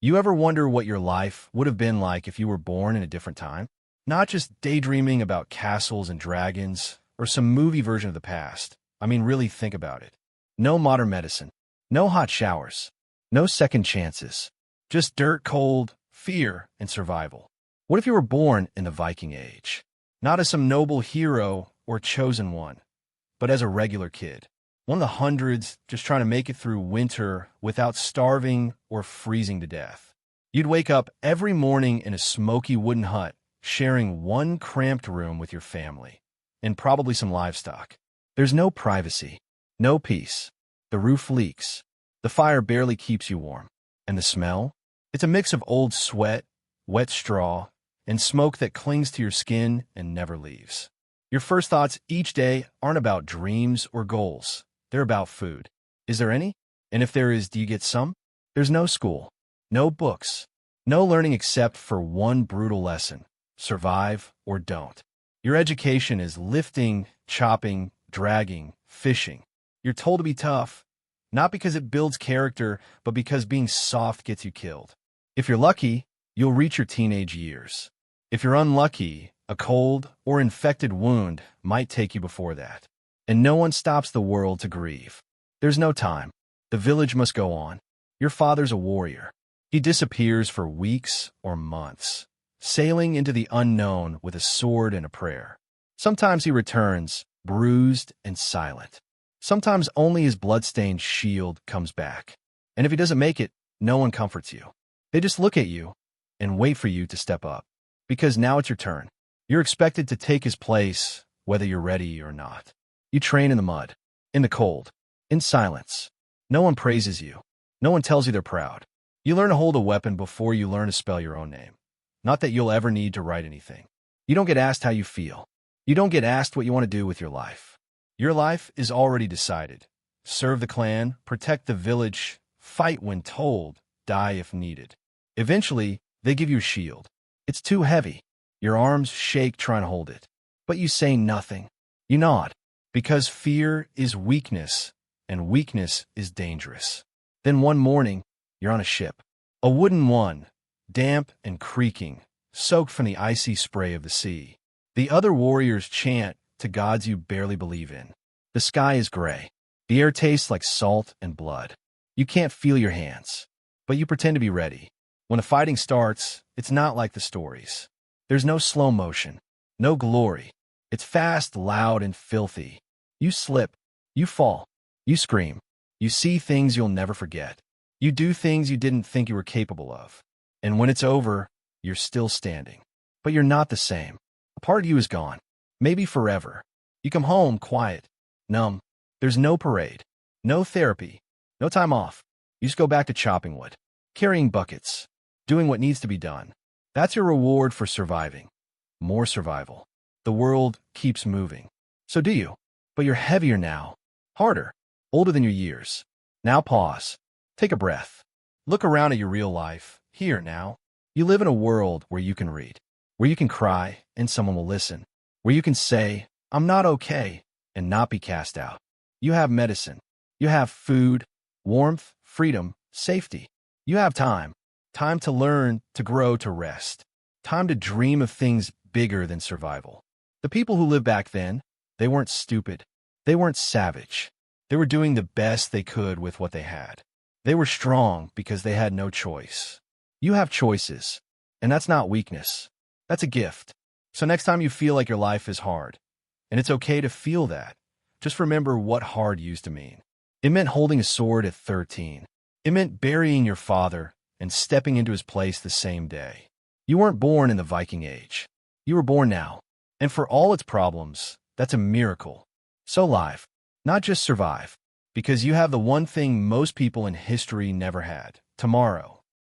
You ever wonder what your life would have been like if you were born in a different time? Not just daydreaming about castles and dragons or some movie version of the past. I mean, really think about it. No modern medicine, no hot showers, no second chances, just dirt cold, fear, and survival. What if you were born in the Viking Age? Not as some noble hero or chosen one, but as a regular kid. One of the hundreds just trying to make it through winter without starving or freezing to death. You'd wake up every morning in a smoky wooden hut, sharing one cramped room with your family, and probably some livestock. There's no privacy, no peace. The roof leaks. The fire barely keeps you warm. And the smell? It's a mix of old sweat, wet straw, and smoke that clings to your skin and never leaves. Your first thoughts each day aren't about dreams or goals. They're about food. Is there any? And if there is, do you get some? There's no school, no books, no learning except for one brutal lesson: survive or don't. Your education is lifting, chopping, dragging, fishing. You're told to be tough, not because it builds character, but because being soft gets you killed. If you're lucky, you'll reach your teenage years. If you're unlucky, a cold or infected wound might take you before that. And no one stops the world to grieve. There's no time. The village must go on. Your father's a warrior. He disappears for weeks or months, sailing into the unknown with a sword and a prayer. Sometimes he returns, bruised and silent. Sometimes only his blood-stained shield comes back. And if he doesn't make it, no one comforts you. They just look at you and wait for you to step up. Because now it's your turn. You're expected to take his place, whether you're ready or not. You train in the mud, in the cold, in silence. No one praises you. No one tells you they're proud. You learn to hold a weapon before you learn to spell your own name. Not that you'll ever need to write anything. You don't get asked how you feel. You don't get asked what you want to do with your life. Your life is already decided. Serve the clan, protect the village, fight when told, die if needed. Eventually, they give you a shield. It's too heavy. Your arms shake trying to hold it. But you say nothing. You nod. Because fear is weakness, and weakness is dangerous. Then one morning, you're on a ship. A wooden one, damp and creaking, soaked from the icy spray of the sea. The other warriors chant to gods you barely believe in. The sky is gray. The air tastes like salt and blood. You can't feel your hands, but you pretend to be ready. When the fighting starts, it's not like the stories. There's no slow motion, no glory. It's fast, loud, and filthy. You slip, you fall, you scream. You see things you'll never forget. You do things you didn't think you were capable of. And when it's over, you're still standing. But you're not the same. A part of you is gone. Maybe forever. You come home quiet, numb. There's no parade, no therapy, no time off. You just go back to chopping wood, carrying buckets, doing what needs to be done. That's your reward for surviving. More survival. The world keeps moving. So do you. But you're heavier now, harder, older than your years. Now pause. Take a breath. Look around at your real life, here now. You live in a world where you can read, where you can cry and someone will listen, where you can say, "I'm not okay," and not be cast out. You have medicine. You have food, warmth, freedom, safety. You have time. Time to learn, to grow, to rest. Time to dream of things bigger than survival. The people who lived back then, they weren't stupid. They weren't savage. They were doing the best they could with what they had. They were strong because they had no choice. You have choices, and that's not weakness. That's a gift. So next time you feel like your life is hard, and it's okay to feel that, just remember what hard used to mean. It meant holding a sword at 13. It meant burying your father and stepping into his place the same day. You weren't born in the Viking Age. You were born now. And for all its problems, that's a miracle. So live, not just survive, because you have the one thing most people in history never had: tomorrow.